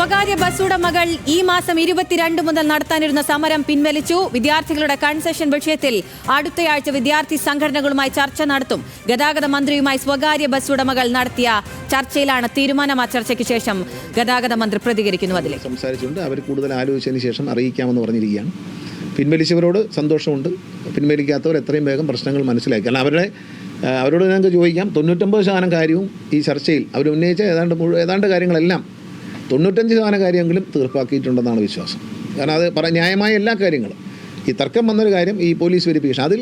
സ്വകാര്യ ബസ് ഉടമകൾ ഈ മാസം 22 മുതൽ നടത്താനിരുന്ന സമരം പിൻവലിച്ചു. വിദ്യാർത്ഥികളുടെ കൺസെഷൻ വിഷയത്തിൽ അടുത്തയാഴ്ച വിദ്യാർത്ഥി സംഘടനകളുമായി ചർച്ച നടത്തും. ഗതാഗത മന്ത്രിയുമായി സ്വകാര്യ ബസ് ഉടമകൾ നടത്തിയ ചർച്ചയിലാണ് തീരുമാനം. ആ ചർച്ചയ്ക്ക് ശേഷം ഗതാഗത മന്ത്രി പ്രതികരിക്കുന്നു. അതിലേക്ക് സംസാരിച്ചുകൊണ്ട് അവർ കൂടുതൽ ആലോചിച്ചതിന് ശേഷം അറിയിക്കാമെന്ന് പറഞ്ഞിരിക്കുകയാണ്. പിൻവലിച്ചവരോട് സന്തോഷമുണ്ട്. പിൻവലിക്കാത്തവർ എത്രയും വേഗം പ്രശ്നങ്ങൾ മനസ്സിലാക്കി. കാരണം അവരോട് ഞങ്ങൾക്ക് ചോദിക്കാം. 99% കാര്യവും ഈ ചർച്ചയിൽ അവർ ഉന്നയിച്ച ഏതാണ്ട് കാര്യങ്ങളെല്ലാം 95% കാര്യമെങ്കിലും തീർപ്പാക്കിയിട്ടുണ്ടെന്നാണ് വിശ്വാസം. കാരണം അത് ന്യായമായ എല്ലാ കാര്യങ്ങളും. ഈ തർക്കം വന്നൊരു കാര്യം, ഈ പോലീസ് വെരിഫിക്കേഷൻ, അതിൽ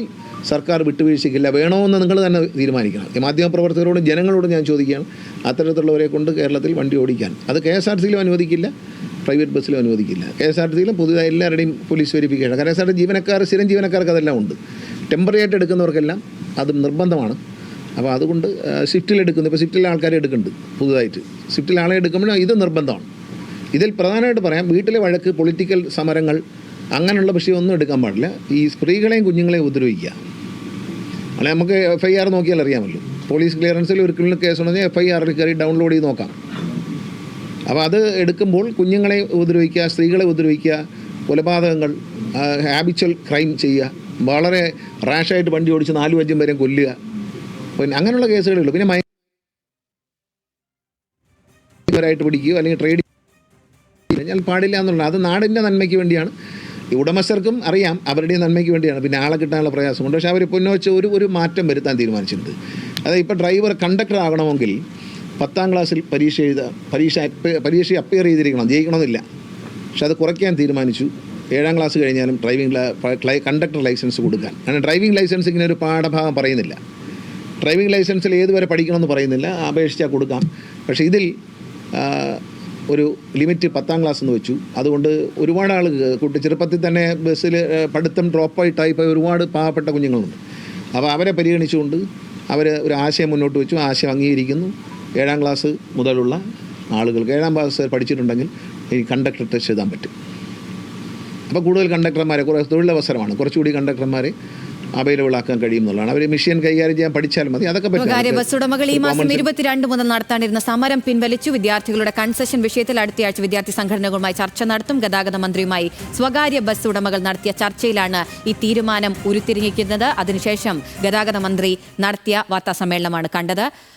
സർക്കാർ വിട്ടുവീഴ്ചയ്ക്കില്ല, വേണമെന്ന് നിങ്ങൾ തന്നെ തീരുമാനിക്കണം. ഈ മാധ്യമപ്രവർത്തകരോടും ജനങ്ങളോടും ഞാൻ ചോദിക്കുകയാണ്, അത്തരത്തിലുള്ളവരെ കൊണ്ട് കേരളത്തിൽ വണ്ടി ഓടിക്കാൻ അത് KSRTCയിലും അനുവദിക്കില്ല, പ്രൈവറ്റ് ബസ്സിലും അനുവദിക്കില്ല. KSRTCയിലും പുതുതായി എല്ലാവരുടെയും പോലീസ് വെരിഫിക്കേഷൻ. KSRTC ജീവനക്കാർ, സ്ഥിരം ജീവനക്കാർക്ക് അതെല്ലാം ഉണ്ട്. ടെമ്പററി ആയിട്ട് എടുക്കുന്നവർക്കെല്ലാം അത് നിർബന്ധമാണ്. അപ്പോൾ അതുകൊണ്ട് ഷിഫ്റ്റിലെടുക്കുന്നു. ഇപ്പോൾ ഷിഫ്റ്റിലെ ആൾക്കാരെ എടുക്കുന്നുണ്ട് പുതുതായിട്ട്. ഷിഫ്റ്റിലെ ആളെ എടുക്കുമ്പോൾ ഇത് നിർബന്ധമാണ്. ഇതിൽ പ്രധാനമായിട്ട് പറയാം, വീട്ടിലെ വഴക്ക്, പൊളിറ്റിക്കൽ സമരങ്ങൾ, അങ്ങനെയുള്ള വിഷയമൊന്നും എടുക്കാൻ പാടില്ല. ഈ സ്ത്രീകളെയും കുഞ്ഞുങ്ങളെയും ഉപദ്രവിക്കുക, അങ്ങനെ നമുക്ക് FIR നോക്കിയാൽ അറിയാമല്ലോ. പോലീസ് ക്ലിയറൻസിൽ ഒരു ക്രിമിനൽ കേസ് ഉണ്ടെങ്കിൽ FIRൽ കയറി ഡൗൺലോഡ് ചെയ്ത് നോക്കാം. അപ്പോൾ അത് എടുക്കുമ്പോൾ കുഞ്ഞുങ്ങളെ ഉപദ്രവിക്കുക, സ്ത്രീകളെ ഉപദ്രവിക്കുക, കൊലപാതകങ്ങൾ, ഹാബിച്വൽ ക്രൈം ചെയ്യുക, വളരെ റാഷായിട്ട് വണ്ടി ഓടിച്ച് 4-5 പേരെ കൊല്ലുക, പിന്നെ അങ്ങനെയുള്ള കേസുകളുള്ളൂ. പിന്നെ മയക്കുമരുന്നായിട്ട് പിടിക്കുകയോ അല്ലെങ്കിൽ ട്രേഡ് കഴിഞ്ഞാൽ പാടില്ല എന്നുള്ളത്. അത് നാടിൻ്റെ നന്മയ്ക്ക് വേണ്ടിയാണ്. ഈ ഉടമസ്ഥർക്കും അറിയാം അവരുടെ നന്മയ്ക്ക് വേണ്ടിയാണ്. പിന്നെ ആളെ കിട്ടാനുള്ള പ്രയാസമുണ്ട്. പക്ഷേ അവർ പൊന്നോച്ച് ഒരു മാറ്റം വരുത്താൻ തീരുമാനിച്ചിട്ടുണ്ട്. അതായത് ഇപ്പോൾ ഡ്രൈവർ കണ്ടക്ടർ ആകണമെങ്കിൽ 10ാം ക്ലാസ്സിൽ പരീക്ഷ അപ്പിയർ ചെയ്തിരിക്കണം, ജയിക്കണമെന്നില്ല. പക്ഷെ അത് കുറയ്ക്കാൻ തീരുമാനിച്ചു. 7ാം ക്ലാസ് കഴിഞ്ഞാലും കണ്ടക്ടർ ലൈസൻസ് കൊടുക്കാൻ. കാരണം ഡ്രൈവിംഗ് ലൈസൻസ് ഇങ്ങനെ ഒരു പാഠഭാഗം പറയുന്നില്ല. ഡ്രൈവിംഗ് ലൈസൻസിൽ ഏതുവരെ പഠിക്കണമെന്ന് പറയുന്നില്ല, അപേക്ഷിച്ചാൽ കൊടുക്കാം. പക്ഷേ ഇതിൽ ഒരു ലിമിറ്റ് 10ാം ക്ലാസ് എന്ന് വെച്ചു. അതുകൊണ്ട് ഒരുപാട് ആളുകൾ ചെറുപ്പത്തിൽ തന്നെ ബസ്സിൽ പഠിത്തം ഡ്രോപ്പായിട്ടായി പോയ ഒരുപാട് പാവപ്പെട്ട കുഞ്ഞുങ്ങളുണ്ട്. അപ്പോൾ അവരെ പരിഗണിച്ചുകൊണ്ട് അവർ ഒരു ആശയം മുന്നോട്ട് വെച്ചു. ആശയം അംഗീകരിക്കുന്നു. 7ാം ക്ലാസ് മുതലുള്ള ആളുകൾക്ക് 7ാം ക്ലാസ് പഠിച്ചിട്ടുണ്ടെങ്കിൽ ഈ കണ്ടക്ടർ ടെസ്റ്റ് എഴുതാൻ പറ്റും. അപ്പോൾ കൂടുതൽ കണ്ടക്ടർമാരെ, തൊഴിലവസരമാണ്, കുറച്ചുകൂടി കണ്ടക്ടർമാരെ അവൈലബിൾ ആക്കാൻ കഴിയുന്നതാണ്. അവർ മെഷീൻ കൈകാര്യം ചെയ്യാൻ പഠിച്ചാൽ മതി. അതൊക്കെ സ്വകാര്യ ബസ് ഉടമകൾ ഈ മാസം 22 മുതൽ നടത്താനിരുന്ന സമരം പിൻവലിച്ചു. വിദ്യാർത്ഥികളുടെ കൺസെഷൻ വിഷയത്തിൽ അടുത്തയാഴ്ച വിദ്യാർത്ഥി സംഘടനകളുമായി ചർച്ച നടത്തും. ഗതാഗത മന്ത്രിയുമായി സ്വകാര്യ ബസ് ഉടമകൾ നടത്തിയ ചർച്ചയിലാണ് ഈ തീരുമാനം ഉരുത്തിരിഞ്ഞിരിക്കുന്നത്. അതിനുശേഷം ഗതാഗത മന്ത്രി നടത്തിയ വാർത്താ സമ്മേളനമാണ് കണ്ടത്.